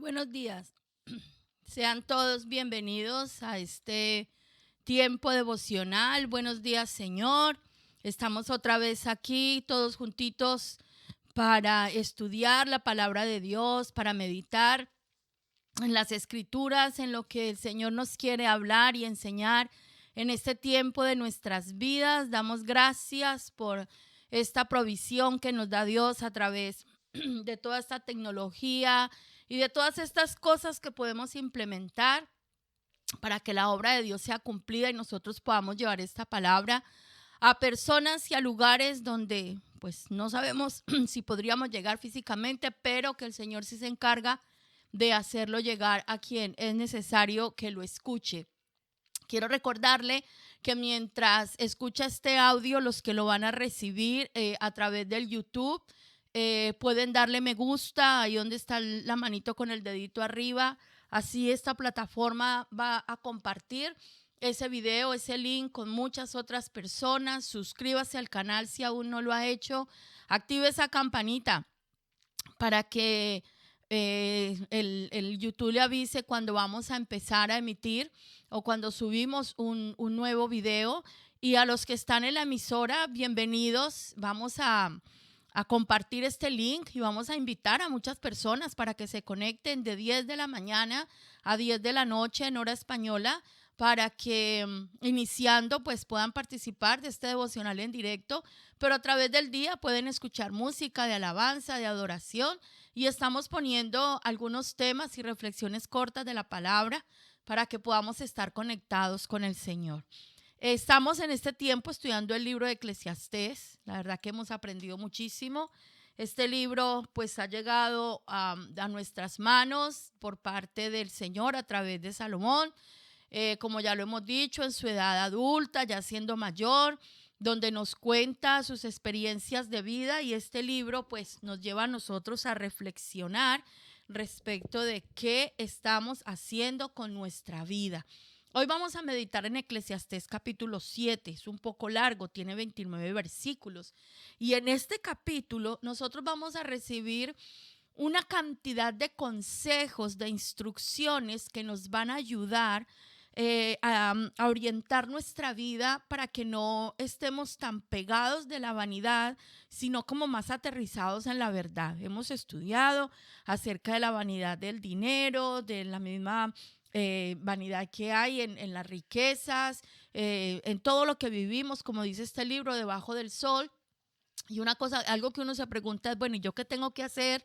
Buenos días. Sean todos bienvenidos a este tiempo devocional. Buenos días, Señor. Estamos otra vez aquí, todos juntitos, para estudiar la palabra de Dios, para meditar en las escrituras, en lo que el Señor nos quiere hablar y enseñar en este tiempo de nuestras vidas. Damos gracias por esta provisión que nos da Dios a través de toda esta tecnología y de todas estas cosas que podemos implementar para que la obra de Dios sea cumplida y nosotros podamos llevar esta palabra a personas y a lugares donde pues no sabemos si podríamos llegar físicamente, pero que el Señor sí se encarga de hacerlo llegar a quien es necesario que lo escuche. Quiero recordarle que mientras escucha este audio, los que lo van a recibir a través del YouTube, pueden darle me gusta, ahí donde está la manito con el dedito arriba. Así esta plataforma va a compartir ese video, ese link con muchas otras personas. Suscríbase al canal si aún no lo ha hecho. Active esa campanita para que el YouTube le avise cuando vamos a empezar a emitir o cuando subimos un nuevo video. Y a los que están en la emisora, bienvenidos. Vamos a compartir este link y vamos a invitar a muchas personas para que se conecten de 10 de la mañana a 10 de la noche en hora española, para que iniciando pues puedan participar de este devocional en directo, pero a través del día pueden escuchar música de alabanza, de adoración, y estamos poniendo algunos temas y reflexiones cortas de la palabra para que podamos estar conectados con el Señor. Estamos en este tiempo estudiando el libro de Eclesiastés. La verdad que hemos aprendido muchísimo. Este libro pues ha llegado a nuestras manos por parte del Señor a través de Salomón. Como ya lo hemos dicho, en su edad adulta, ya siendo mayor, donde nos cuenta sus experiencias de vida, y este libro pues nos lleva a nosotros a reflexionar respecto de qué estamos haciendo con nuestra vida. Hoy vamos a meditar en Eclesiastés capítulo 7, es un poco largo, tiene 29 versículos, y en este capítulo nosotros vamos a recibir una cantidad de consejos, de instrucciones que nos van a ayudar a orientar nuestra vida para que no estemos tan pegados de la vanidad, sino como más aterrizados en la verdad. Hemos estudiado acerca de la vanidad del dinero, de la misma vanidad que hay en las riquezas, en todo lo que vivimos, como dice este libro, debajo del sol. Y una cosa, algo que uno se pregunta es, bueno, ¿y yo qué tengo que hacer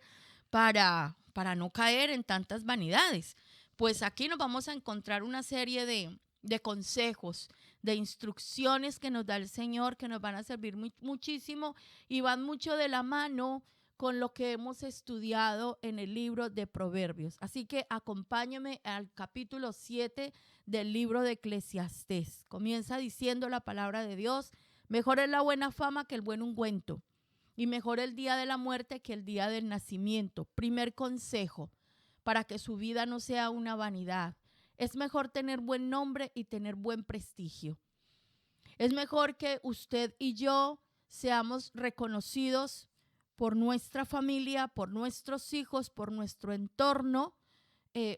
para no caer en tantas vanidades? Pues aquí nos vamos a encontrar una serie de consejos, de instrucciones que nos da el Señor, que nos van a servir muchísimo y van mucho de la mano con lo que hemos estudiado en el libro de Proverbios. Así que acompáñame al capítulo 7 del libro de Eclesiastés. Comienza diciendo la palabra de Dios: mejor es la buena fama que el buen ungüento, y mejor el día de la muerte que el día del nacimiento. Primer consejo para que su vida no sea una vanidad: es mejor tener buen nombre y tener buen prestigio. Es mejor que usted y yo seamos reconocidos por nuestra familia, por nuestros hijos, por nuestro entorno,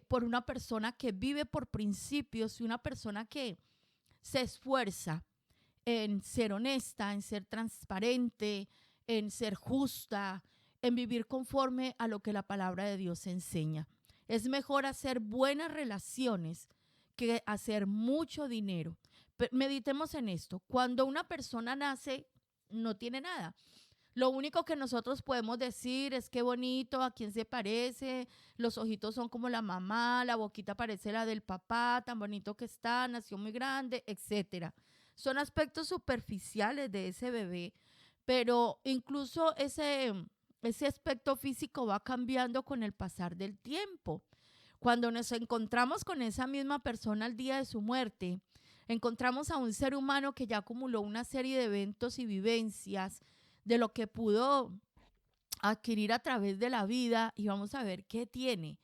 por una persona que vive por principios y una persona que se esfuerza en ser honesta, en ser transparente, en ser justa, en vivir conforme a lo que la palabra de Dios enseña. Es mejor hacer buenas relaciones que hacer mucho dinero. Meditemos en esto. Cuando una persona nace, no tiene nada. Lo único que nosotros podemos decir es qué bonito, a quién se parece, los ojitos son como la mamá, la boquita parece la del papá, tan bonito que está, nació muy grande, etcétera. Son aspectos superficiales de ese bebé, pero incluso ese aspecto físico va cambiando con el pasar del tiempo. Cuando nos encontramos con esa misma persona al día de su muerte, encontramos a un ser humano que ya acumuló una serie de eventos y vivencias de lo que pudo adquirir a través de la vida, y vamos a ver qué tiene,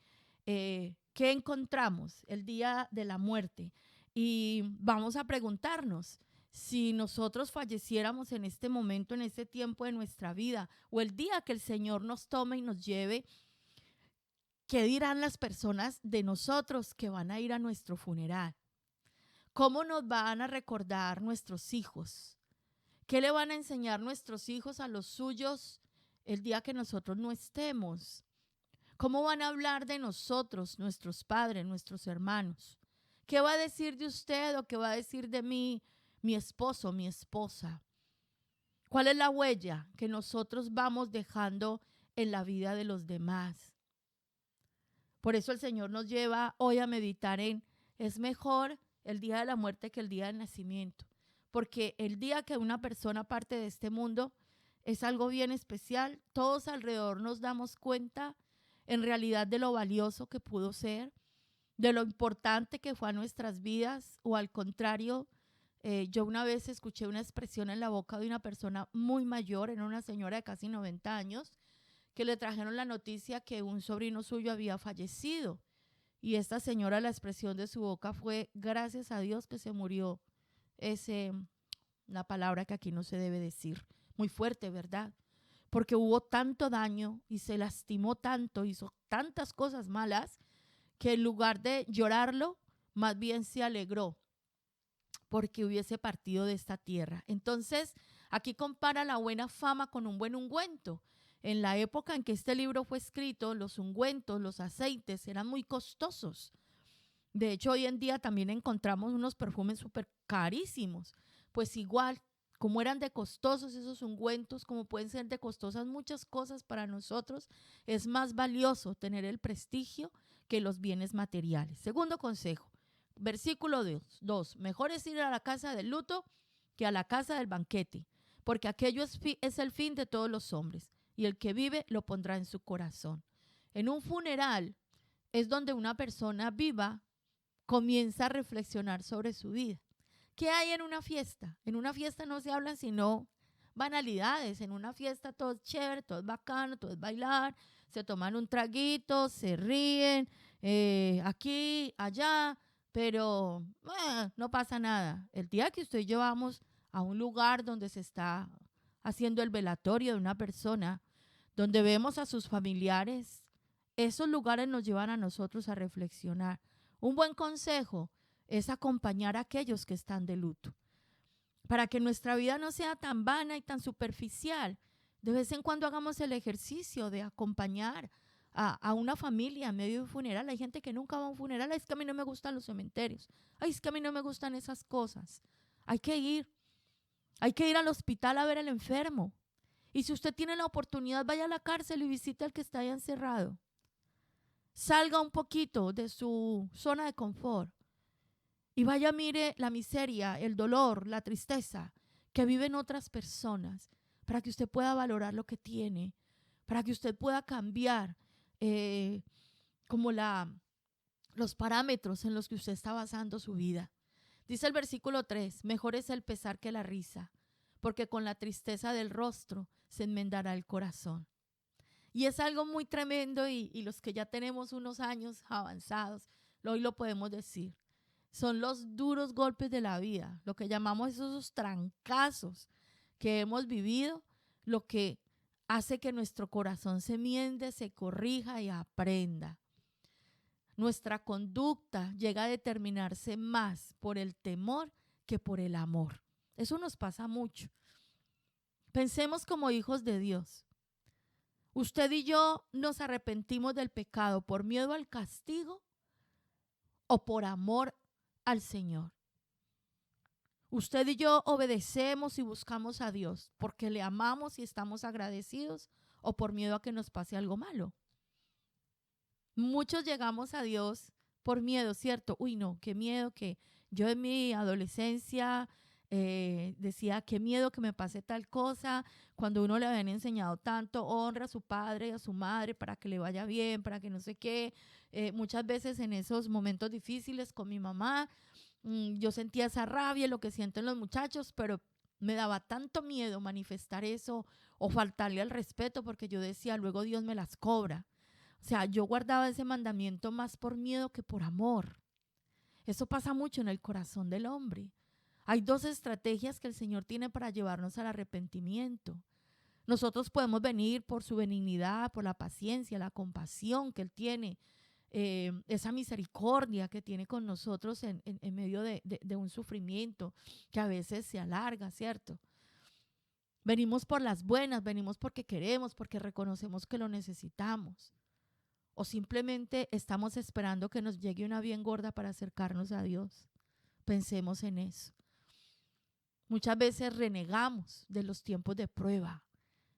qué encontramos el día de la muerte. Y vamos a preguntarnos si nosotros falleciéramos en este momento, en este tiempo de nuestra vida, o el día que el Señor nos tome y nos lleve, ¿Qué dirán las personas de nosotros que van a ir a nuestro funeral? ¿Cómo nos van a recordar nuestros hijos? ¿Qué le van a enseñar nuestros hijos a los suyos el día que nosotros no estemos? ¿Cómo van a hablar de nosotros, nuestros padres, nuestros hermanos? ¿Qué va a decir de usted o qué va a decir de mí, mi esposo, mi esposa? ¿Cuál es la huella que nosotros vamos dejando en la vida de los demás? Por eso el Señor nos lleva hoy a meditar en, es mejor el día de la muerte que el día del nacimiento, porque el día que una persona parte de este mundo es algo bien especial. Todos alrededor nos damos cuenta en realidad de lo valioso que pudo ser, de lo importante que fue a nuestras vidas, o al contrario, yo una vez escuché una expresión en la boca de una persona muy mayor, era una señora de casi 90 años, que le trajeron la noticia que un sobrino suyo había fallecido. Y esta señora, la expresión de su boca fue, gracias a Dios que se murió ese, una palabra que aquí no se debe decir, muy fuerte, ¿verdad? Porque hubo tanto daño y se lastimó tanto, hizo tantas cosas malas, que en lugar de llorarlo, más bien se alegró porque hubiese partido de esta tierra. Entonces, aquí compara la buena fama con un buen ungüento. En la época en que este libro fue escrito, los ungüentos, los aceites eran muy costosos. De hecho, hoy en día también encontramos unos perfumes súper carísimos. Pues igual, como eran de costosos esos ungüentos, como pueden ser de costosas muchas cosas para nosotros, es más valioso tener el prestigio que los bienes materiales. Segundo consejo, versículo 2, mejor es ir a la casa del luto que a la casa del banquete, porque aquello es el fin de todos los hombres, y el que vive lo pondrá en su corazón. En un funeral es donde una persona viva comienza a reflexionar sobre su vida. ¿Qué hay en una fiesta? En una fiesta no se hablan sino banalidades. En una fiesta todo es chévere, todo es bacano, todo es bailar, se toman un traguito, se ríen, aquí, allá, pero no pasa nada. El día que usted y yo vamos a un lugar donde se está haciendo el velatorio de una persona, donde vemos a sus familiares, esos lugares nos llevan a nosotros a reflexionar. Un buen consejo es acompañar a aquellos que están de luto. Para que nuestra vida no sea tan vana y tan superficial, de vez en cuando hagamos el ejercicio de acompañar a una familia en medio de un funeral. Hay gente que nunca va a un funeral. Ay, es que a mí no me gustan los cementerios. Ay, es que a mí no me gustan esas cosas. Hay que ir. Hay que ir al hospital a ver al enfermo. Y si usted tiene la oportunidad, vaya a la cárcel y visite al que está ahí encerrado. Salga un poquito de su zona de confort y vaya, mire la miseria, el dolor, la tristeza que viven otras personas, para que usted pueda valorar lo que tiene, para que usted pueda cambiar como los parámetros en los que usted está basando su vida. Dice el versículo 3, mejor es el pesar que la risa, porque con la tristeza del rostro se enmendará el corazón. Y es algo muy tremendo, y los que ya tenemos unos años avanzados, hoy lo podemos decir. Son los duros golpes de la vida, lo que llamamos esos trancazos que hemos vivido, lo que hace que nuestro corazón se miende, se corrija y aprenda. Nuestra conducta llega a determinarse más por el temor que por el amor. Eso nos pasa mucho. Pensemos como hijos de Dios. ¿Usted y yo nos arrepentimos del pecado por miedo al castigo o por amor al Señor? ¿Usted y yo obedecemos y buscamos a Dios porque le amamos y estamos agradecidos o por miedo a que nos pase algo malo? Muchos llegamos a Dios por miedo, ¿cierto? Uy, no, qué miedo que yo en mi adolescencia decía, qué miedo que me pase tal cosa, cuando uno le habían enseñado tanto, honra a su padre y a su madre para que le vaya bien, para que no sé qué. Muchas veces en esos momentos difíciles con mi mamá, yo sentía esa rabia, lo que sienten los muchachos, pero me daba tanto miedo manifestar eso o faltarle al respeto, porque yo decía, luego Dios me las cobra. O sea, yo guardaba ese mandamiento más por miedo que por amor. Eso pasa mucho en el corazón del hombre. Hay dos estrategias que el Señor tiene para llevarnos al arrepentimiento. Nosotros podemos venir por su benignidad, por la paciencia, la compasión que Él tiene, esa misericordia que tiene con nosotros en medio de un sufrimiento que a veces se alarga, ¿cierto? Venimos por las buenas, venimos porque queremos, porque reconocemos que lo necesitamos. O simplemente estamos esperando que nos llegue una bien gorda para acercarnos a Dios. Pensemos en eso. Muchas veces renegamos de los tiempos de prueba.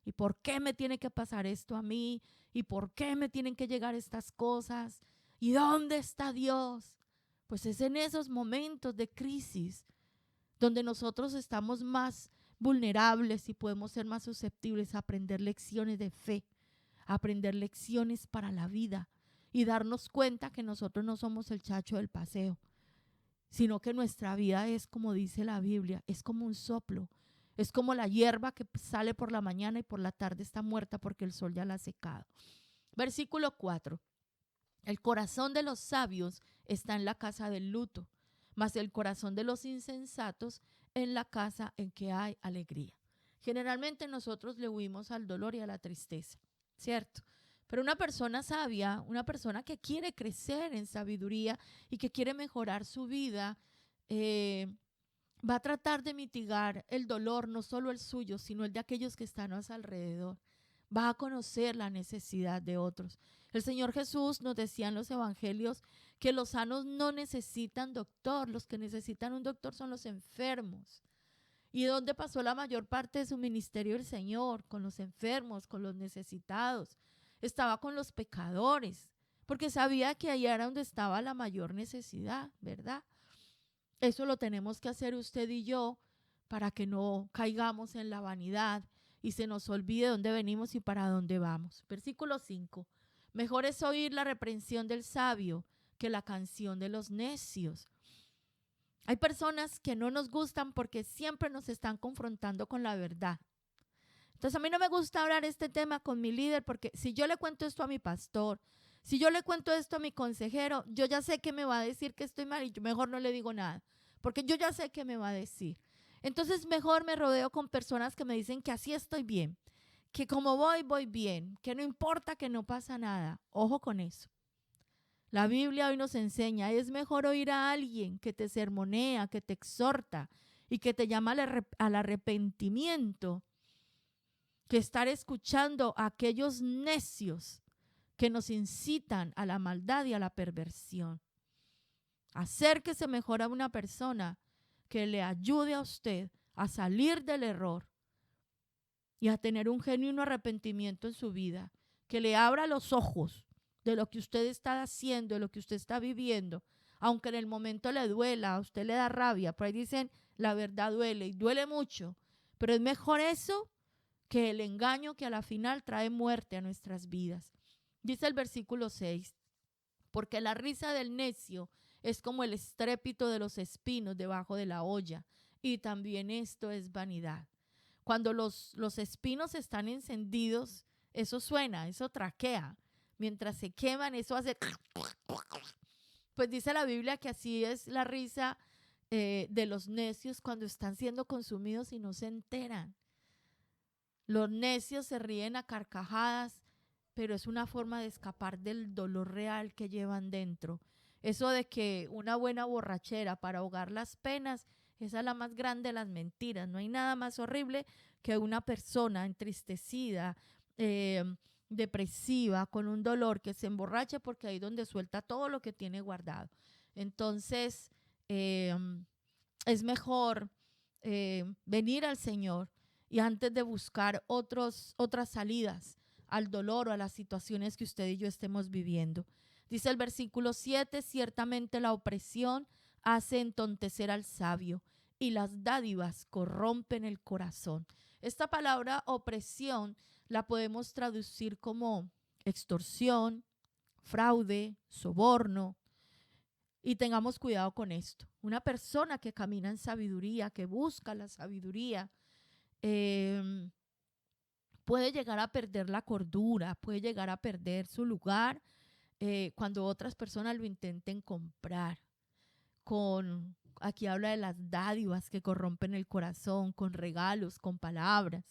¿Y por qué me tiene que pasar esto a mí? ¿Y por qué me tienen que llegar estas cosas? ¿Y dónde está Dios? Pues es en esos momentos de crisis donde nosotros estamos más vulnerables y podemos ser más susceptibles a aprender lecciones de fe, a aprender lecciones para la vida y darnos cuenta que nosotros no somos el chacho del paseo, sino que nuestra vida es, como dice la Biblia, es como un soplo. Es como la hierba que sale por la mañana y por la tarde está muerta porque el sol ya la ha secado. Versículo 4. El corazón de los sabios está en la casa del luto, mas el corazón de los insensatos en la casa en que hay alegría. Generalmente nosotros le huimos al dolor y a la tristeza, ¿cierto? Pero una persona sabia, una persona que quiere crecer en sabiduría y que quiere mejorar su vida, va a tratar de mitigar el dolor, no solo el suyo, sino el de aquellos que están a su alrededor. Va a conocer la necesidad de otros. El Señor Jesús nos decía en los evangelios que los sanos no necesitan doctor, los que necesitan un doctor son los enfermos. ¿Y dónde pasó la mayor parte de su ministerio el Señor? Con los enfermos, con los necesitados. Estaba con los pecadores, porque sabía que allá era donde estaba la mayor necesidad, ¿verdad? Eso lo tenemos que hacer usted y yo para que no caigamos en la vanidad y se nos olvide dónde venimos y para dónde vamos. Versículo 5. Mejor es oír la reprensión del sabio que la canción de los necios. Hay personas que no nos gustan porque siempre nos están confrontando con la verdad. Entonces a mí no me gusta hablar este tema con mi líder porque si yo le cuento esto a mi pastor, si yo le cuento esto a mi consejero, yo ya sé que me va a decir que estoy mal y yo mejor no le digo nada, porque yo ya sé que me va a decir. Entonces mejor me rodeo con personas que me dicen que así estoy bien, que como voy bien, que no importa, que no pasa nada. Ojo con eso. La Biblia hoy nos enseña, es mejor oír a alguien que te sermonea, que te exhorta y que te llama al arrepentimiento, que estar escuchando a aquellos necios que nos incitan a la maldad y a la perversión. Acérquese mejor a una persona que le ayude a usted a salir del error y a tener un genuino arrepentimiento en su vida, que le abra los ojos de lo que usted está haciendo, de lo que usted está viviendo, aunque en el momento le duela, a usted le da rabia. Por ahí dicen, la verdad duele y duele mucho, pero es mejor eso que el engaño que a la final trae muerte a nuestras vidas. Dice el versículo 6, porque la risa del necio es como el estrépito de los espinos debajo de la olla, y también esto es vanidad. Cuando los espinos están encendidos, eso suena, eso traquea. Mientras se queman, eso hace... Pues dice la Biblia que así es la risa de los necios cuando están siendo consumidos y no se enteran. Los necios se ríen a carcajadas, pero es una forma de escapar del dolor real que llevan dentro. Eso de que una buena borrachera para ahogar las penas, esa es la más grande de las mentiras. No hay nada más horrible que una persona entristecida, depresiva, con un dolor, que se emborracha porque ahí es donde suelta todo lo que tiene guardado. Entonces, es mejor venir al Señor y antes de buscar otras salidas al dolor o a las situaciones que usted y yo estemos viviendo. Dice el versículo 7, ciertamente la opresión hace entontecer al sabio y las dádivas corrompen el corazón. Esta palabra opresión la podemos traducir como extorsión, fraude, soborno. Y tengamos cuidado con esto. Una persona que camina en sabiduría, que busca la sabiduría, puede llegar a perder la cordura, puede llegar a perder su lugar cuando otras personas lo intenten comprar. Aquí habla de las dádivas que corrompen el corazón, con regalos, con palabras,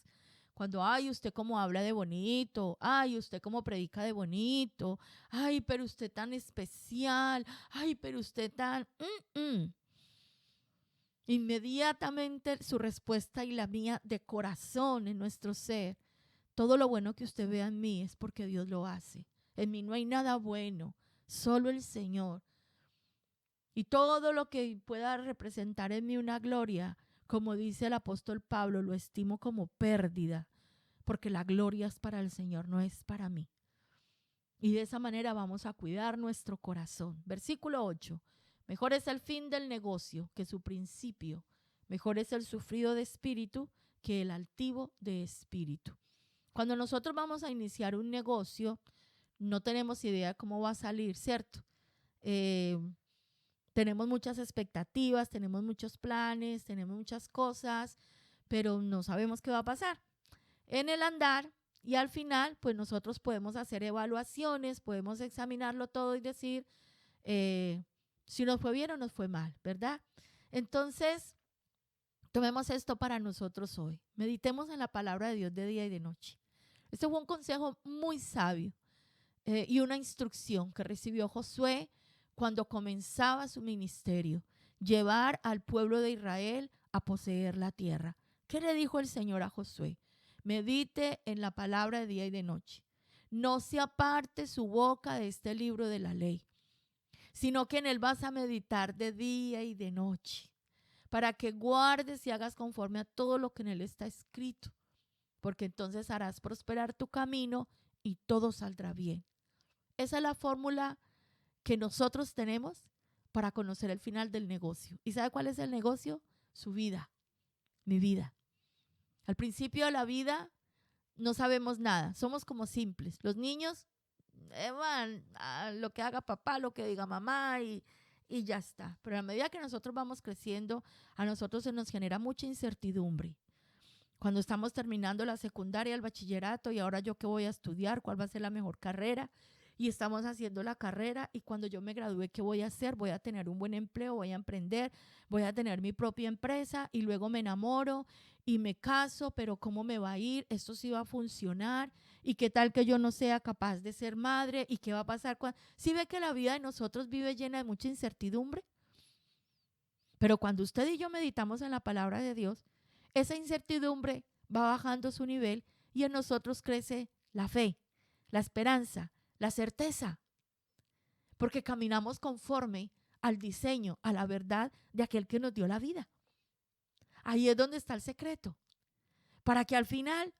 Cuando, ay, usted cómo habla de bonito, ay, usted cómo predica de bonito, ay, pero usted tan especial, ay, pero usted tan... Inmediatamente su respuesta y la mía de corazón en nuestro ser. Todo lo bueno que usted vea en mí es porque Dios lo hace. En mí no hay nada bueno, solo el Señor. Y todo lo que pueda representar en mí una gloria, como dice el apóstol Pablo, lo estimo como pérdida, porque la gloria es para el Señor, no es para mí. Y de esa manera vamos a cuidar nuestro corazón. Versículo 8. Mejor es el fin del negocio que su principio. Mejor es el sufrido de espíritu que el altivo de espíritu. Cuando nosotros vamos a iniciar un negocio, no tenemos idea de cómo va a salir, ¿cierto? Tenemos muchas expectativas, tenemos muchos planes, tenemos muchas cosas, pero no sabemos qué va a pasar. En el andar y al final, pues nosotros podemos hacer evaluaciones, podemos examinarlo todo y decir si nos fue bien o nos fue mal, ¿verdad? Entonces, tomemos esto para nosotros hoy. Meditemos en la palabra de Dios de día y de noche. Este fue un consejo muy sabio y una instrucción que recibió Josué cuando comenzaba su ministerio, llevar al pueblo de Israel a poseer la tierra. ¿Qué le dijo el Señor a Josué? Medite en la palabra de día y de noche. No se aparte su boca de este libro de la ley, sino que en él vas a meditar de día y de noche, para que guardes y hagas conforme a todo lo que en él está escrito, porque entonces harás prosperar tu camino y todo saldrá bien. Esa es la fórmula que nosotros tenemos para conocer el final del negocio. ¿Y sabe cuál es el negocio? Su vida, mi vida. Al principio de la vida no sabemos nada, somos como simples. Los niños van a lo que haga papá, lo que diga mamá y ya está. Pero a medida que nosotros vamos creciendo, a nosotros se nos genera mucha incertidumbre. Cuando estamos terminando la secundaria, el bachillerato, y ahora yo qué voy a estudiar, cuál va a ser la mejor carrera, y estamos haciendo la carrera, y cuando yo me gradúe, ¿qué voy a hacer? Voy a tener un buen empleo, voy a emprender, voy a tener mi propia empresa, y luego me enamoro y me caso, pero ¿cómo me va a ir? ¿Esto sí va a funcionar? ¿Y qué tal que yo no sea capaz de ser madre? ¿Y qué va a pasar cuando... ¿Sí ve que la vida de nosotros vive llena de mucha incertidumbre? Pero cuando usted y yo meditamos en la palabra de Dios, esa incertidumbre va bajando su nivel y en nosotros crece la fe, la esperanza, la certeza, porque caminamos conforme al diseño, a la verdad de aquel que nos dio la vida. Ahí es donde está el secreto, para que al final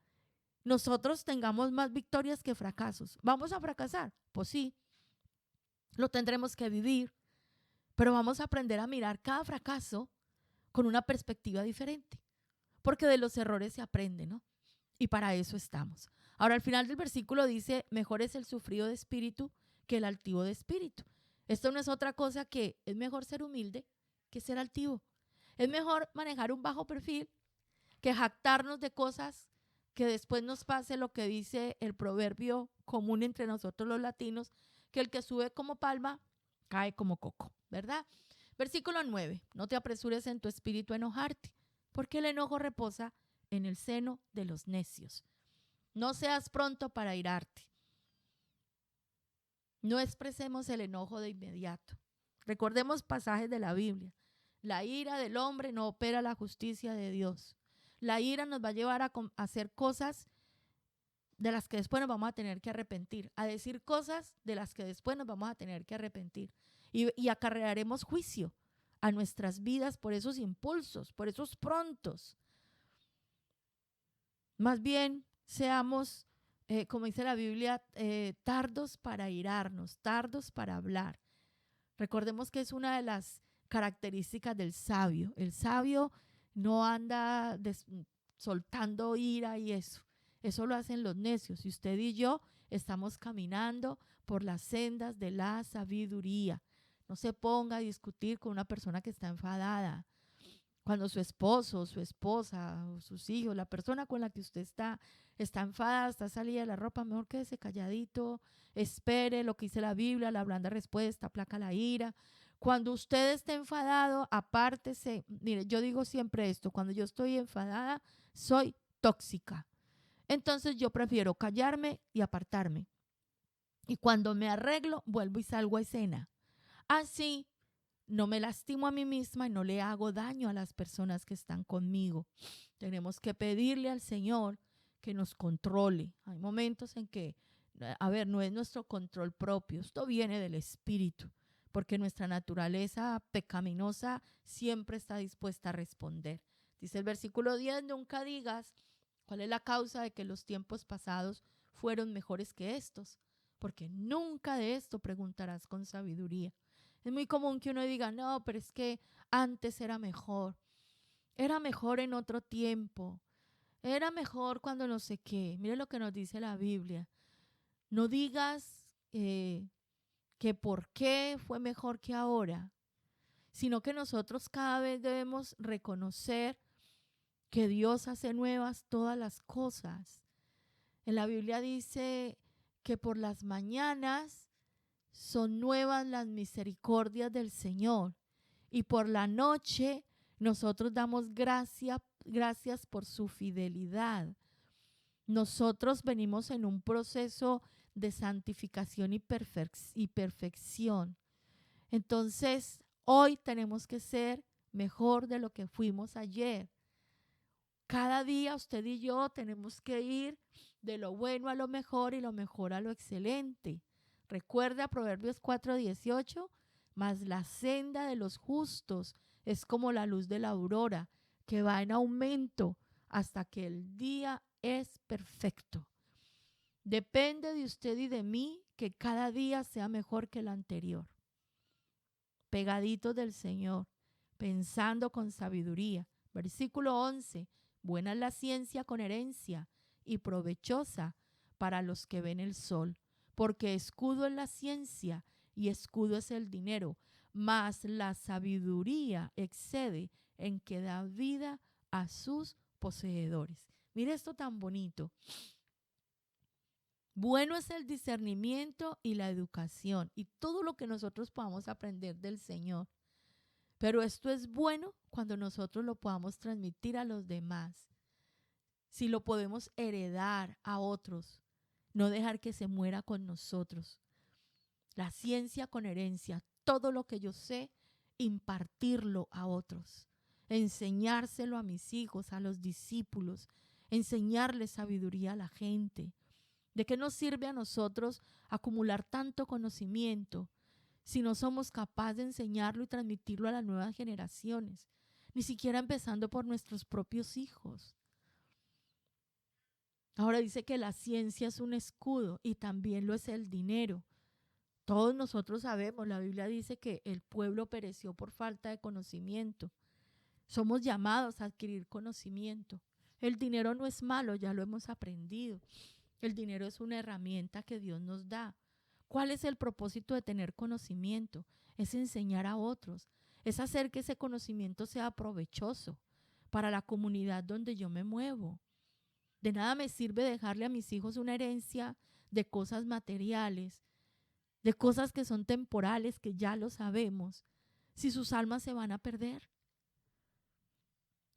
nosotros tengamos más victorias que fracasos. ¿Vamos a fracasar? Pues sí, lo tendremos que vivir, pero vamos a aprender a mirar cada fracaso con una perspectiva diferente, porque de los errores se aprende, ¿no? Y para eso estamos. Ahora, al final del versículo dice, mejor es el sufrido de espíritu que el altivo de espíritu. Esto no es otra cosa que es mejor ser humilde que ser altivo. Es mejor manejar un bajo perfil que jactarnos de cosas que después nos pase lo que dice el proverbio común entre nosotros los latinos, que el que sube como palma cae como coco, ¿verdad? Versículo 9, no te apresures en tu espíritu a enojarte, porque el enojo reposa en el seno de los necios. No seas pronto para irarte. No expresemos el enojo de inmediato. Recordemos pasajes de la Biblia. La ira del hombre no opera la justicia de Dios. La ira nos va a llevar a hacer cosas de las que después nos vamos a tener que arrepentir, a decir cosas de las que después nos vamos a tener que arrepentir. Y acarrearemos juicio a nuestras vidas por esos impulsos, por esos prontos. Más bien, seamos, como dice la Biblia, tardos para irarnos, tardos para hablar. Recordemos que es una de las características del sabio. El sabio no anda soltando ira y eso. Eso lo hacen los necios. Y usted y yo estamos caminando por las sendas de la sabiduría. No se ponga a discutir con una persona que está enfadada. Cuando su esposo, su esposa, o sus hijos, la persona con la que usted está enfadada, está salida de la ropa, mejor quédese calladito, espere lo que dice la Biblia, la blanda respuesta, aplaca la ira. Cuando usted esté enfadado, apártese. Mire, yo digo siempre esto, cuando yo estoy enfadada, soy tóxica. Entonces yo prefiero callarme y apartarme. Y cuando me arreglo, vuelvo y salgo a escena. Así no me lastimo a mí misma y no le hago daño a las personas que están conmigo. Tenemos que pedirle al Señor que nos controle. Hay momentos en que, no es nuestro control propio, esto viene del Espíritu, porque nuestra naturaleza pecaminosa siempre está dispuesta a responder. Dice el versículo 10, nunca digas cuál es la causa de que los tiempos pasados fueron mejores que estos, porque nunca de esto preguntarás con sabiduría. Es muy común que uno diga, no, pero es que antes era mejor en otro tiempo, era mejor cuando no sé qué. Mire lo que nos dice la Biblia. No digas que por qué fue mejor que ahora, sino que nosotros cada vez debemos reconocer que Dios hace nuevas todas las cosas. En la Biblia dice que por las mañanas son nuevas las misericordias del Señor y por la noche nosotros damos gracias por su fidelidad. Nosotros venimos en un proceso de santificación y perfección. Entonces, hoy tenemos que ser mejor de lo que fuimos ayer. Cada día usted y yo tenemos que ir de lo bueno a lo mejor y lo mejor a lo excelente. Recuerda Proverbios 4:18, mas la senda de los justos es como la luz de la aurora, que va en aumento hasta que el día es perfecto. Depende de usted y de mí que cada día sea mejor que el anterior. Pegaditos del Señor, pensando con sabiduría. Versículo 11. Buena es la ciencia con herencia y provechosa para los que ven el sol, porque escudo es la ciencia y escudo es el dinero, mas la sabiduría excede en que da vida a sus poseedores. Mire esto tan bonito. Bueno es el discernimiento y la educación y todo lo que nosotros podamos aprender del Señor. Pero esto es bueno cuando nosotros lo podamos transmitir a los demás. Si lo podemos heredar a otros, no dejar que se muera con nosotros. La ciencia con herencia, todo lo que yo sé, impartirlo a otros. Enseñárselo a mis hijos, a los discípulos, enseñarles sabiduría a la gente. ¿De qué nos sirve a nosotros acumular tanto conocimiento si no somos capaces de enseñarlo y transmitirlo a las nuevas generaciones? Ni siquiera empezando por nuestros propios hijos. Ahora dice que la ciencia es un escudo y también lo es el dinero. Todos nosotros sabemos, la Biblia dice que el pueblo pereció por falta de conocimiento. Somos llamados a adquirir conocimiento. El dinero no es malo, ya lo hemos aprendido. El dinero es una herramienta que Dios nos da. ¿Cuál es el propósito de tener conocimiento? Es enseñar a otros, es hacer que ese conocimiento sea provechoso para la comunidad donde yo me muevo. De nada me sirve dejarle a mis hijos una herencia de cosas materiales, de cosas que son temporales, que ya lo sabemos, si sus almas se van a perder.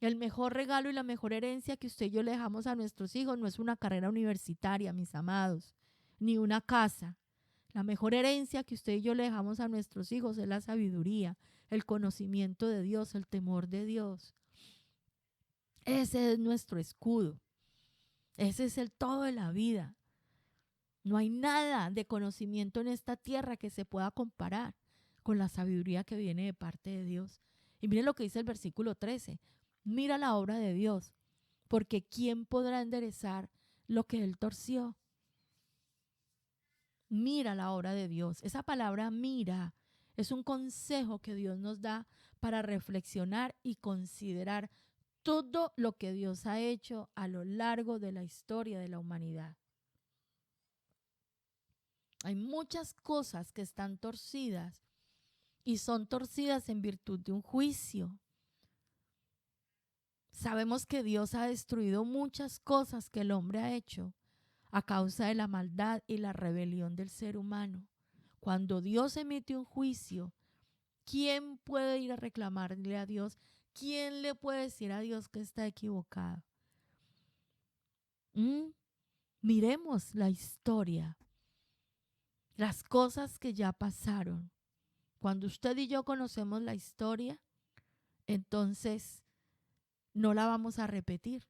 El mejor regalo y la mejor herencia que usted y yo le dejamos a nuestros hijos no es una carrera universitaria, mis amados, ni una casa. La mejor herencia que usted y yo le dejamos a nuestros hijos es la sabiduría, el conocimiento de Dios, el temor de Dios. Ese es nuestro escudo. Ese es el todo de la vida. No hay nada de conocimiento en esta tierra que se pueda comparar con la sabiduría que viene de parte de Dios. Y miren lo que dice el versículo 13. Mira la obra de Dios, porque ¿quién podrá enderezar lo que Él torció? Mira la obra de Dios. Esa palabra mira es un consejo que Dios nos da para reflexionar y considerar todo lo que Dios ha hecho a lo largo de la historia de la humanidad. Hay muchas cosas que están torcidas y son torcidas en virtud de un juicio. Sabemos que Dios ha destruido muchas cosas que el hombre ha hecho a causa de la maldad y la rebelión del ser humano. Cuando Dios emite un juicio, ¿quién puede ir a reclamarle a Dios? ¿Quién le puede decir a Dios que está equivocado? Miremos la historia, las cosas que ya pasaron. Cuando usted y yo conocemos la historia, entonces no la vamos a repetir.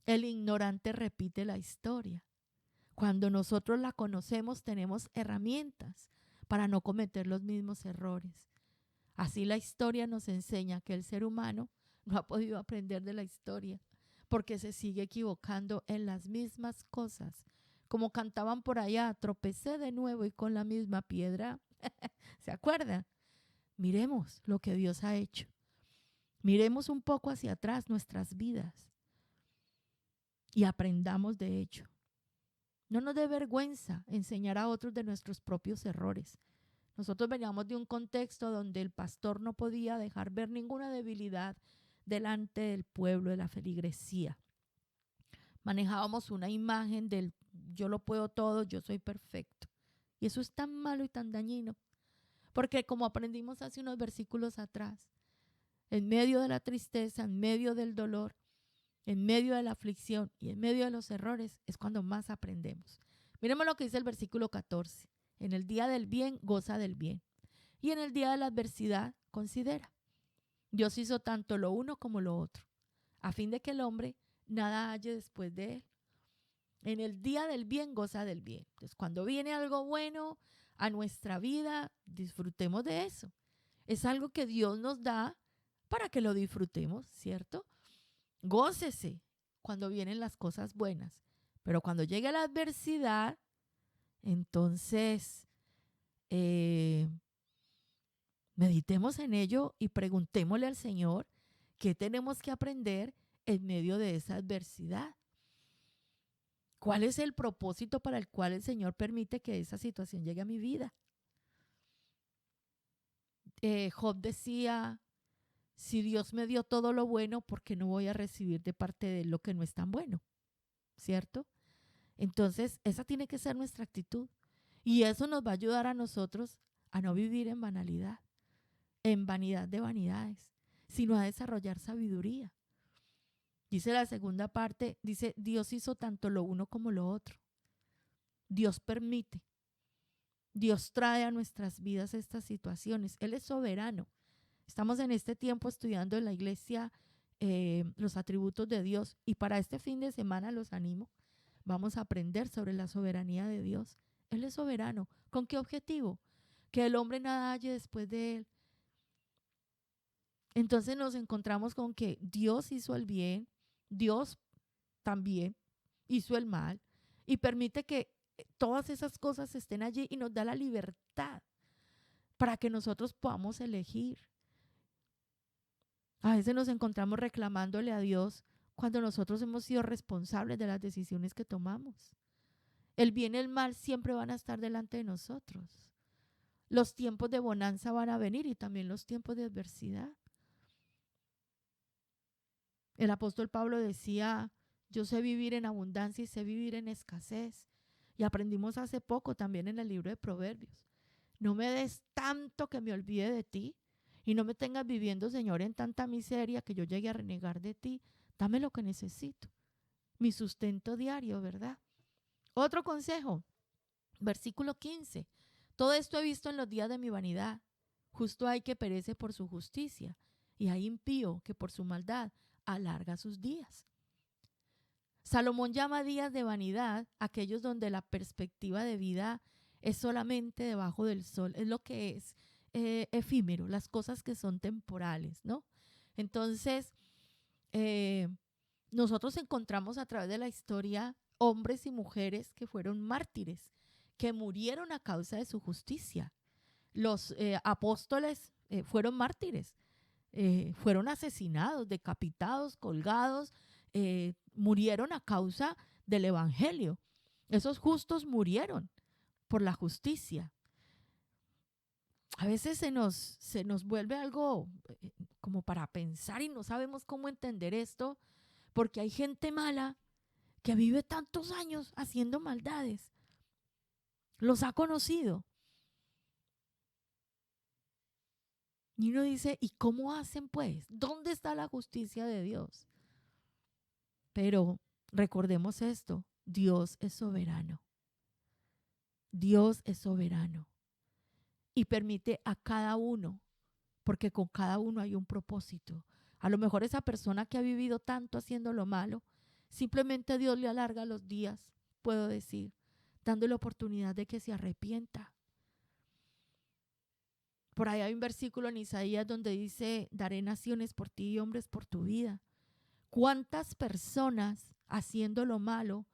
El ignorante repite la historia. Cuando nosotros la conocemos, tenemos herramientas para no cometer los mismos errores. Así la historia nos enseña que el ser humano no ha podido aprender de la historia porque se sigue equivocando en las mismas cosas. Como cantaban por allá, tropecé de nuevo y con la misma piedra. ¿Se acuerdan? Miremos lo que Dios ha hecho. Miremos un poco hacia atrás nuestras vidas y aprendamos de ello. No nos dé vergüenza enseñar a otros de nuestros propios errores. Nosotros veníamos de un contexto donde el pastor no podía dejar ver ninguna debilidad delante del pueblo, de la feligresía. Manejábamos una imagen del yo lo puedo todo, yo soy perfecto. Y eso es tan malo y tan dañino. Porque como aprendimos hace unos versículos atrás, en medio de la tristeza, en medio del dolor, en medio de la aflicción y en medio de los errores es cuando más aprendemos. Miremos lo que dice el versículo 14. En el día del bien, goza del bien. Y en el día de la adversidad, considera. Dios hizo tanto lo uno como lo otro, a fin de que el hombre nada halle después de él. En el día del bien, goza del bien. Entonces, cuando viene algo bueno a nuestra vida, disfrutemos de eso. Es algo que Dios nos da para que lo disfrutemos, ¿cierto? Gócese cuando vienen las cosas buenas, pero cuando llegue la adversidad, entonces meditemos en ello y preguntémosle al Señor qué tenemos que aprender en medio de esa adversidad. ¿Cuál es el propósito para el cual el Señor permite que esa situación llegue a mi vida? Job decía, si Dios me dio todo lo bueno, ¿por qué no voy a recibir de parte de él lo que no es tan bueno? ¿Cierto? Entonces, esa tiene que ser nuestra actitud. Y eso nos va a ayudar a nosotros a no vivir en banalidad, en vanidad de vanidades, sino a desarrollar sabiduría. Dice la segunda parte, dice, Dios hizo tanto lo uno como lo otro. Dios permite. Dios trae a nuestras vidas estas situaciones. Él es soberano. Estamos en este tiempo estudiando en la iglesia los atributos de Dios y para este fin de semana los animo. Vamos a aprender sobre la soberanía de Dios. Él es soberano. ¿Con qué objetivo? Que el hombre nada halle después de él. Entonces nos encontramos con que Dios hizo el bien, Dios también hizo el mal y permite que todas esas cosas estén allí y nos da la libertad para que nosotros podamos elegir. A veces nos encontramos reclamándole a Dios cuando nosotros hemos sido responsables de las decisiones que tomamos. El bien y el mal siempre van a estar delante de nosotros. Los tiempos de bonanza van a venir y también los tiempos de adversidad. El apóstol Pablo decía, yo sé vivir en abundancia y sé vivir en escasez. Y aprendimos hace poco también en el libro de Proverbios. No me des tanto que me olvide de ti y no me tengas viviendo, Señor, en tanta miseria que yo llegue a renegar de ti. Dame lo que necesito, mi sustento diario, ¿verdad? Otro consejo, versículo 15. Todo esto he visto en los días de mi vanidad. Justo hay que perece por su justicia y hay impío que por su maldad alarga sus días. Salomón llama días de vanidad aquellos donde la perspectiva de vida es solamente debajo del sol, es lo que es efímero, las cosas que son temporales, ¿no? Entonces, nosotros encontramos a través de la historia hombres y mujeres que fueron mártires, que murieron a causa de su justicia. Los apóstoles fueron mártires, fueron asesinados, decapitados, colgados, murieron a causa del evangelio. Esos justos murieron por la justicia. A veces se nos vuelve algo como para pensar y no sabemos cómo entender esto, porque hay gente mala que vive tantos años haciendo maldades. Los ha conocido. Y uno dice, ¿y cómo hacen pues? ¿Dónde está la justicia de Dios? Pero recordemos esto, Dios es soberano. Dios es soberano y permite a cada uno, porque con cada uno hay un propósito. A lo mejor esa persona que ha vivido tanto haciendo lo malo, simplemente Dios le alarga los días, puedo decir, dándole oportunidad de que se arrepienta. Por ahí hay un versículo en Isaías donde dice: daré naciones por ti y hombres por tu vida. ¿Cuántas personas haciendo lo malo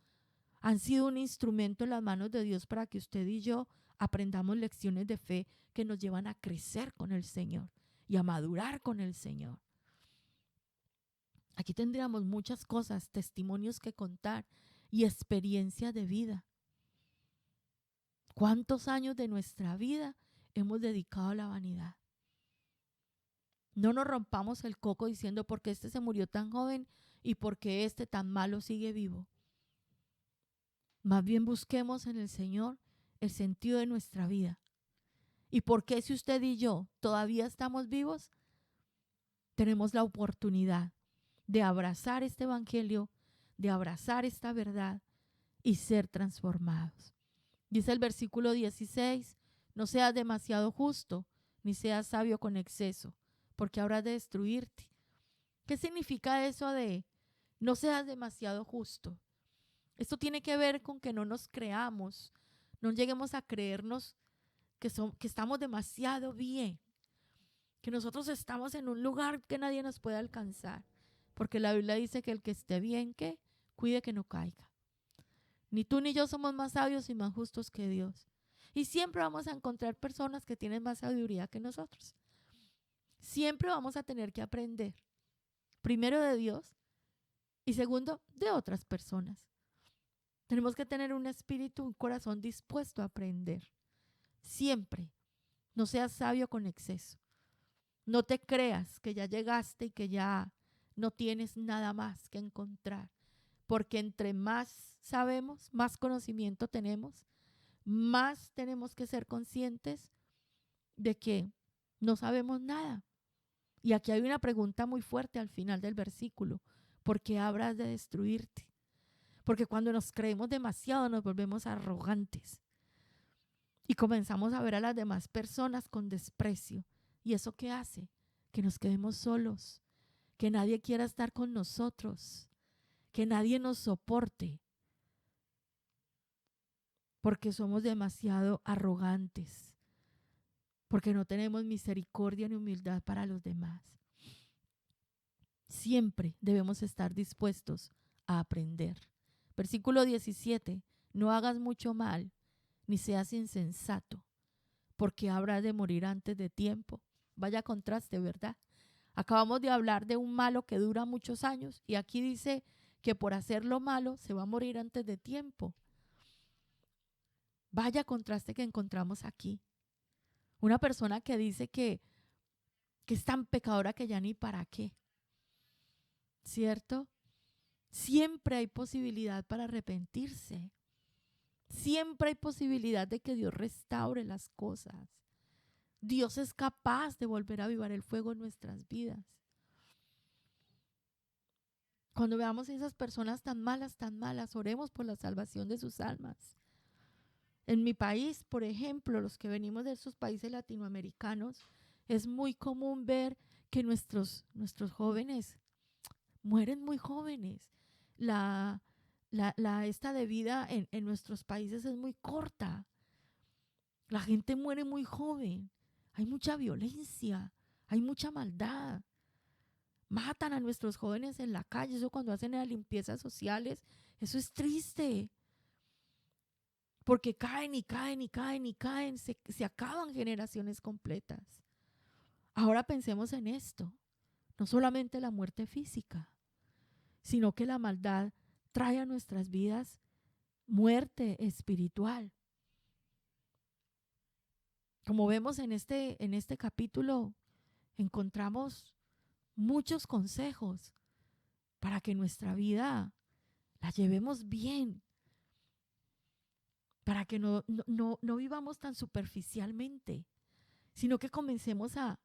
han sido un instrumento en las manos de Dios para que usted y yo aprendamos lecciones de fe que nos llevan a crecer con el Señor y a madurar con el Señor? Aquí tendríamos muchas cosas, testimonios que contar y experiencia de vida. ¿Cuántos años de nuestra vida hemos dedicado a la vanidad? No nos rompamos el coco diciendo por qué este se murió tan joven y por qué este tan malo sigue vivo. Más bien busquemos en el Señor el sentido de nuestra vida. ¿Y por qué si usted y yo todavía estamos vivos? Tenemos la oportunidad de abrazar este evangelio, de abrazar esta verdad y ser transformados. Dice el versículo 16, no seas demasiado justo, ni seas sabio con exceso, porque habrás de destruirte. ¿Qué significa eso de no seas demasiado justo? Esto tiene que ver con que no nos creamos, no lleguemos a creernos que estamos demasiado bien, que nosotros estamos en un lugar que nadie nos puede alcanzar, porque la Biblia dice que el que esté bien, que cuide que no caiga. Ni tú ni yo somos más sabios y más justos que Dios. Y siempre vamos a encontrar personas que tienen más sabiduría que nosotros. Siempre vamos a tener que aprender, primero de Dios y segundo de otras personas. Tenemos que tener un espíritu, un corazón dispuesto a aprender. Siempre. No seas sabio con exceso. No te creas que ya llegaste y que ya no tienes nada más que encontrar. Porque entre más sabemos, más conocimiento tenemos, más tenemos que ser conscientes de que no sabemos nada. Y aquí hay una pregunta muy fuerte al final del versículo. ¿Por qué habrás de destruirte? Porque cuando nos creemos demasiado nos volvemos arrogantes y comenzamos a ver a las demás personas con desprecio. ¿Y eso qué hace? Que nos quedemos solos, que nadie quiera estar con nosotros, que nadie nos soporte, porque somos demasiado arrogantes, porque no tenemos misericordia ni humildad para los demás. Siempre debemos estar dispuestos a aprender. Versículo 17, no hagas mucho mal, ni seas insensato, porque habrás de morir antes de tiempo. Vaya contraste, ¿verdad? Acabamos de hablar de un malo que dura muchos años y aquí dice que por hacer lo malo se va a morir antes de tiempo. Vaya contraste que encontramos aquí. Una persona que dice que es tan pecadora que ya ni para qué. ¿Cierto? Siempre hay posibilidad para arrepentirse. Siempre hay posibilidad de que Dios restaure las cosas. Dios es capaz de volver a avivar el fuego en nuestras vidas. Cuando veamos a esas personas tan malas, oremos por la salvación de sus almas. En mi país, por ejemplo, los que venimos de esos países latinoamericanos, es muy común ver que nuestros jóvenes mueren muy jóvenes. La esta de vida en nuestros países es muy corta. La gente muere muy joven. Hay mucha violencia, hay mucha maldad. Matan a nuestros jóvenes en la calle. Eso cuando hacen las limpiezas sociales, eso es triste. Porque caen y caen y caen y caen. Se acaban generaciones completas. Ahora pensemos en esto. No solamente la muerte física, sino que la maldad trae a nuestras vidas muerte espiritual. Como vemos en este capítulo, encontramos muchos consejos para que nuestra vida la llevemos bien, para que no vivamos tan superficialmente, sino que comencemos a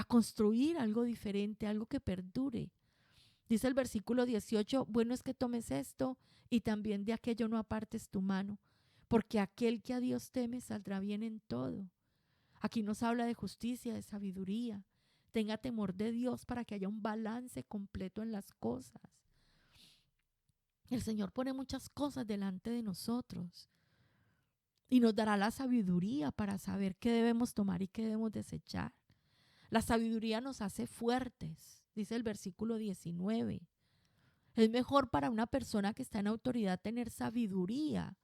construir algo diferente, algo que perdure. Dice el versículo 18, bueno es que tomes esto y también de aquello no apartes tu mano, porque aquel que a Dios teme saldrá bien en todo. Aquí nos habla de justicia, de sabiduría. Tenga temor de Dios para que haya un balance completo en las cosas. El Señor pone muchas cosas delante de nosotros y nos dará la sabiduría para saber qué debemos tomar y qué debemos desechar. La sabiduría nos hace fuertes, dice el versículo 19. Es mejor para una persona que está en autoridad tener sabiduría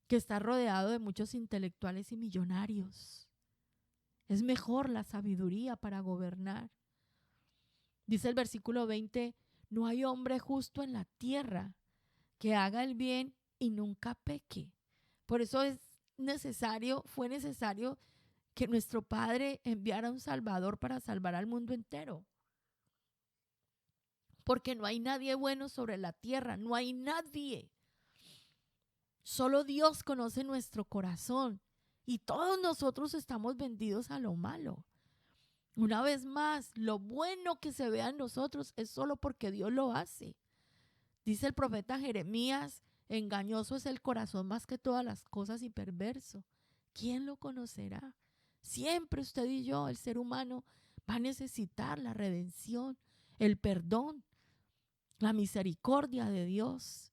que estar rodeado de muchos intelectuales y millonarios. Es mejor la sabiduría para gobernar. Dice el versículo 20, no hay hombre justo en la tierra que haga el bien y nunca peque. Por eso fue necesario que nuestro Padre enviara un Salvador para salvar al mundo entero. Porque no hay nadie bueno sobre la tierra, no hay nadie. Solo Dios conoce nuestro corazón y todos nosotros estamos vendidos a lo malo. Una vez más, lo bueno que se vea en nosotros es solo porque Dios lo hace. Dice el profeta Jeremías, engañoso es el corazón más que todas las cosas y perverso. ¿Quién lo conocerá? Siempre usted y yo, el ser humano, va a necesitar la redención, el perdón, la misericordia de Dios.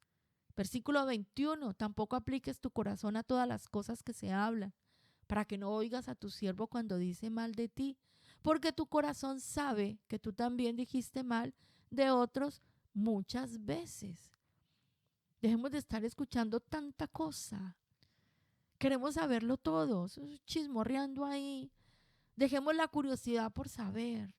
Versículo 21, tampoco apliques tu corazón a todas las cosas que se hablan, para que no oigas a tu siervo cuando dice mal de ti, porque tu corazón sabe que tú también dijiste mal de otros muchas veces. Dejemos de estar escuchando tanta cosa. Queremos saberlo todo, chismorreando ahí. Dejemos la curiosidad por saber.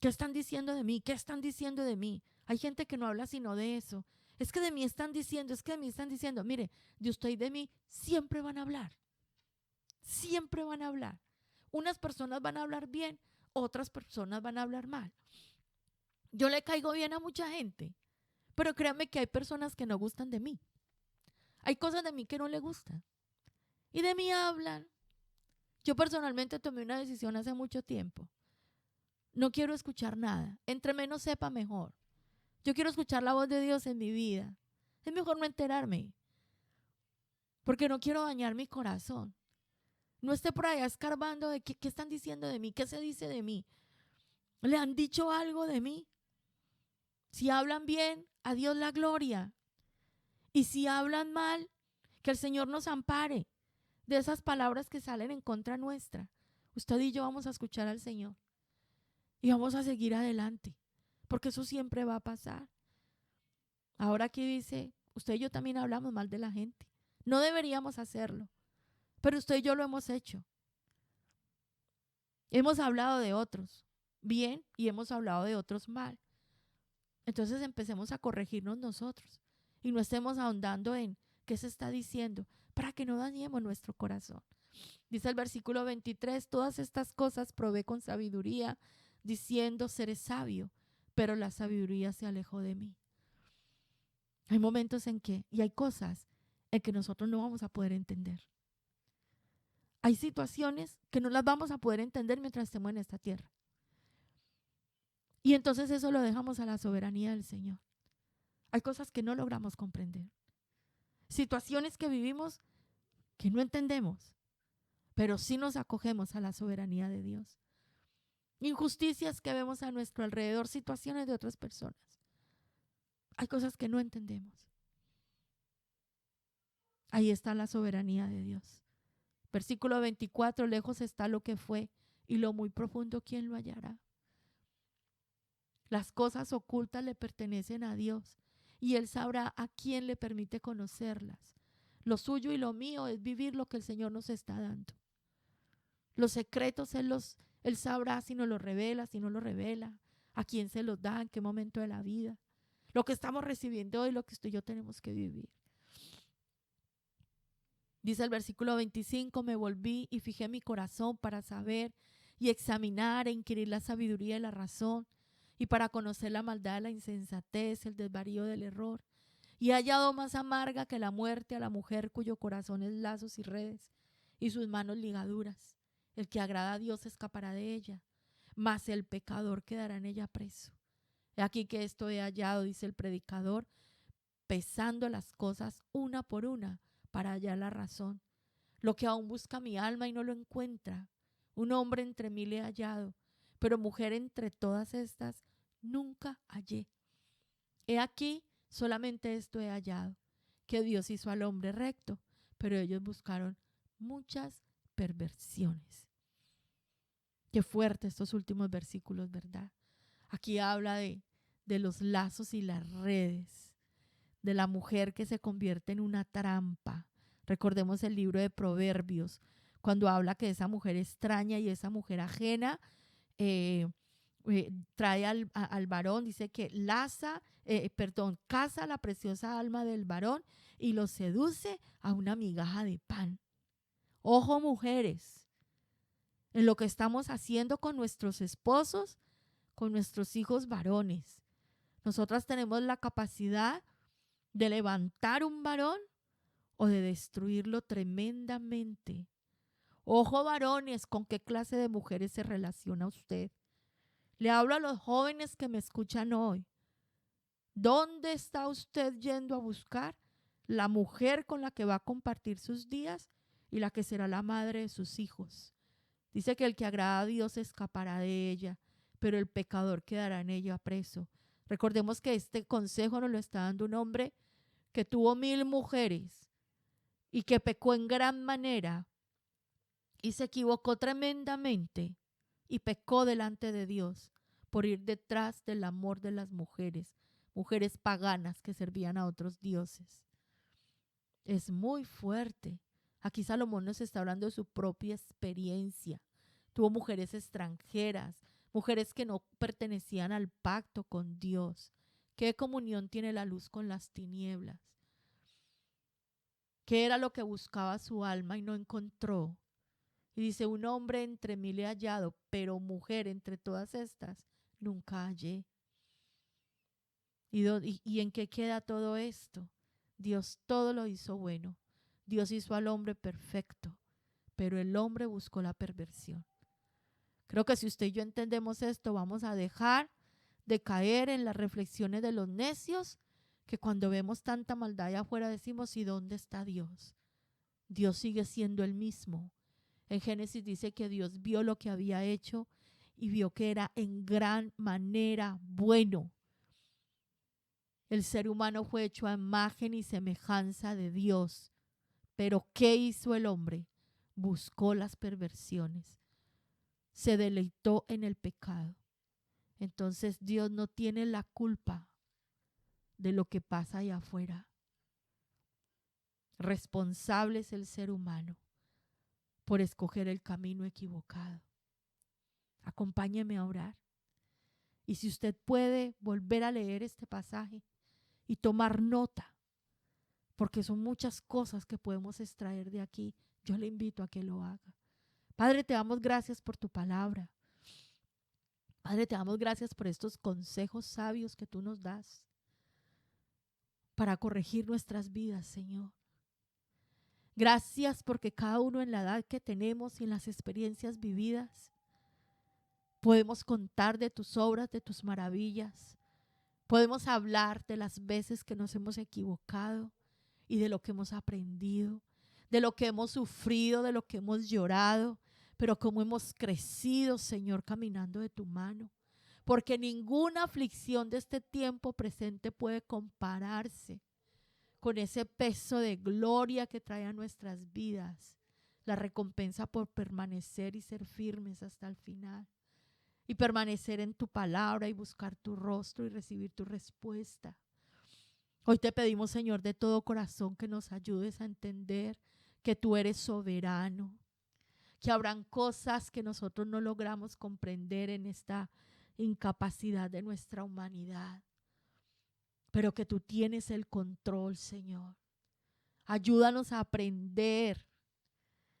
¿Qué están diciendo de mí? ¿Qué están diciendo de mí? Hay gente que no habla sino de eso. Es que de mí están diciendo, es que de mí están diciendo. Mire, de usted y de mí siempre van a hablar. Siempre van a hablar. Unas personas van a hablar bien, otras personas van a hablar mal. Yo le caigo bien a mucha gente, pero créanme que hay personas que no gustan de mí. Hay cosas de mí que no le gustan. Y de mí hablan. Yo personalmente tomé una decisión hace mucho tiempo. No quiero escuchar nada. Entre menos sepa, mejor. Yo quiero escuchar la voz de Dios en mi vida. Es mejor no enterarme, porque no quiero dañar mi corazón. No esté por allá escarbando de qué están diciendo de mí, qué se dice de mí. ¿Le han dicho algo de mí? Si hablan bien, a Dios la gloria. Y si hablan mal, que el Señor nos ampare de esas palabras que salen en contra nuestra. Usted y yo vamos a escuchar al Señor y vamos a seguir adelante, porque eso siempre va a pasar. Ahora aquí dice, usted y yo también hablamos mal de la gente. No deberíamos hacerlo, pero usted y yo lo hemos hecho. Hemos hablado de otros bien y hemos hablado de otros mal. Entonces empecemos a corregirnos nosotros y no estemos ahondando en qué se está diciendo para que no dañemos nuestro corazón. Dice el versículo 23, todas estas cosas probé con sabiduría, diciendo, seré sabio, pero la sabiduría se alejó de mí. Hay momentos en que, y hay cosas en que nosotros no vamos a poder entender. Hay situaciones que no las vamos a poder entender mientras estemos en esta tierra. Y entonces eso lo dejamos a la soberanía del Señor. Hay cosas que no logramos comprender. Situaciones que vivimos que no entendemos, pero sí nos acogemos a la soberanía de Dios. Injusticias que vemos a nuestro alrededor, situaciones de otras personas. Hay cosas que no entendemos. Ahí está la soberanía de Dios. Versículo 24, lejos está lo que fue y lo muy profundo, ¿quién lo hallará? Las cosas ocultas le pertenecen a Dios y Él sabrá a quién le permite conocerlas. Lo suyo y lo mío es vivir lo que el Señor nos está dando. Los secretos Él sabrá si nos los revela, si no los revela, a quién se los da, en qué momento de la vida. Lo que estamos recibiendo hoy, lo que usted y yo tenemos que vivir. Dice el versículo 25, me volví y fijé mi corazón para saber y examinar e inquirir la sabiduría y la razón y para conocer la maldad, la insensatez, el desvarío del error. Y he hallado más amarga que la muerte a la mujer cuyo corazón es lazos y redes y sus manos ligaduras. El que agrada a Dios escapará de ella, mas el pecador quedará en ella preso. He aquí que esto he hallado, dice el predicador, pesando las cosas una por una para hallar la razón. Lo que aún busca mi alma y no lo encuentra. Un hombre entre mil he hallado, pero mujer entre todas estas nunca hallé. He aquí, solamente esto he hallado, que Dios hizo al hombre recto, pero ellos buscaron muchas perversiones. Qué fuerte estos últimos versículos, ¿verdad? Aquí habla de los lazos y las redes, de la mujer que se convierte en una trampa. Recordemos el libro de Proverbios, cuando habla que esa mujer extraña y esa mujer ajena trae al varón, dice que casa la preciosa alma del varón y lo seduce a una migaja de pan. Ojo, mujeres, en lo que estamos haciendo con nuestros esposos, con nuestros hijos varones. Nosotras tenemos la capacidad de levantar un varón o de destruirlo tremendamente. Ojo, varones, ¿con qué clase de mujeres se relaciona usted? Le hablo a los jóvenes que me escuchan hoy. ¿Dónde está usted yendo a buscar la mujer con la que va a compartir sus días y la que será la madre de sus hijos? Dice que el que agrada a Dios escapará de ella, pero el pecador quedará en ella preso. Recordemos que este consejo nos lo está dando un hombre que tuvo 1000 mujeres y que pecó en gran manera y se equivocó tremendamente y pecó delante de Dios por ir detrás del amor de las mujeres, mujeres paganas que servían a otros dioses. Es muy fuerte. Aquí Salomón nos está hablando de su propia experiencia. Tuvo mujeres extranjeras, mujeres que no pertenecían al pacto con Dios. ¿Qué comunión tiene la luz con las tinieblas? ¿Qué era lo que buscaba su alma y no encontró? Y dice, un hombre entre 1000 he hallado, pero mujer entre todas estas nunca hallé. ¿Y en qué queda todo esto? Dios todo lo hizo bueno. Dios hizo al hombre perfecto, pero el hombre buscó la perversión. Creo que si usted y yo entendemos esto, vamos a dejar de caer en las reflexiones de los necios, que cuando vemos tanta maldad allá afuera decimos, ¿y dónde está Dios? Dios sigue siendo el mismo. En Génesis dice que Dios vio lo que había hecho y vio que era en gran manera bueno. El ser humano fue hecho a imagen y semejanza de Dios. Pero ¿qué hizo el hombre? Buscó las perversiones. Se deleitó en el pecado. Entonces Dios no tiene la culpa de lo que pasa allá afuera. Responsable es el ser humano por escoger el camino equivocado. Acompáñeme a orar. Y si usted puede volver a leer este pasaje y tomar nota, porque son muchas cosas que podemos extraer de aquí, yo le invito a que lo haga. Padre, te damos gracias por tu palabra. Padre, te damos gracias por estos consejos sabios que tú nos das para corregir nuestras vidas, Señor. Gracias porque cada uno en la edad que tenemos y en las experiencias vividas podemos contar de tus obras, de tus maravillas. Podemos hablar de las veces que nos hemos equivocado y de lo que hemos aprendido, de lo que hemos sufrido, de lo que hemos llorado, pero cómo hemos crecido, Señor, caminando de tu mano. Porque ninguna aflicción de este tiempo presente puede compararse con ese peso de gloria que trae a nuestras vidas, la recompensa por permanecer y ser firmes hasta el final. Y permanecer en tu palabra y buscar tu rostro y recibir tu respuesta. Hoy te pedimos, Señor, de todo corazón que nos ayudes a entender que tú eres soberano, que habrán cosas que nosotros no logramos comprender en esta incapacidad de nuestra humanidad, pero que tú tienes el control, Señor. Ayúdanos a aprender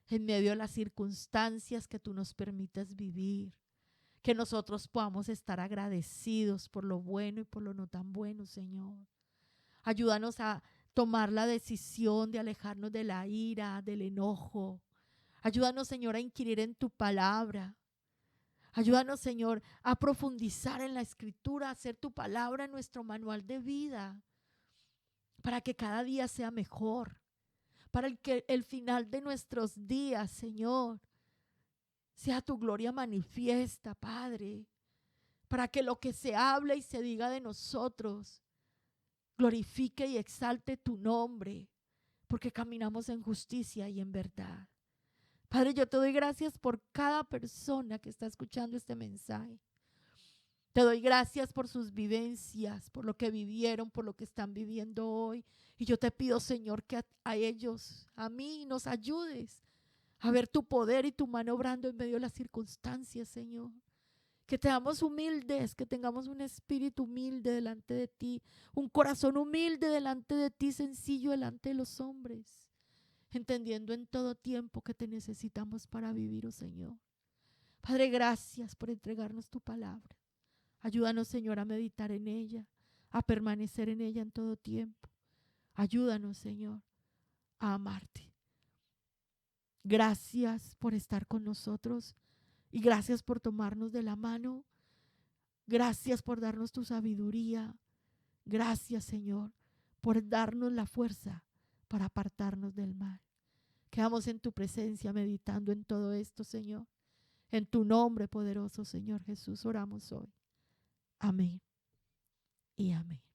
en medio de las circunstancias que tú nos permites vivir. Que nosotros podamos estar agradecidos por lo bueno y por lo no tan bueno, Señor. Ayúdanos a tomar la decisión de alejarnos de la ira, del enojo. Ayúdanos, Señor, a inquirir en tu palabra. Ayúdanos, Señor, a profundizar en la Escritura, a hacer tu palabra nuestro manual de vida, para que cada día sea mejor, para que el final de nuestros días, Señor, sea tu gloria manifiesta, Padre, para que lo que se hable y se diga de nosotros glorifique y exalte tu nombre, porque caminamos en justicia y en verdad. Padre, yo te doy gracias por cada persona que está escuchando este mensaje. Te doy gracias por sus vivencias, por lo que vivieron, por lo que están viviendo hoy. Y yo te pido, Señor, que a ellos, a mí, nos ayudes a ver tu poder y tu mano obrando en medio de las circunstancias, Señor. Que seamos humildes, que tengamos un espíritu humilde delante de ti, un corazón humilde delante de ti, sencillo delante de los hombres, entendiendo en todo tiempo que te necesitamos para vivir, oh Señor. Padre, gracias por entregarnos tu palabra. Ayúdanos, Señor, a meditar en ella, a permanecer en ella en todo tiempo. Ayúdanos, Señor, a amarte. Gracias por estar con nosotros y gracias por tomarnos de la mano. Gracias por darnos tu sabiduría. Gracias, Señor, por darnos la fuerza para apartarnos del mal. Quedamos en tu presencia meditando en todo esto, Señor. En tu nombre poderoso, Señor Jesús, oramos hoy. Amén y amén.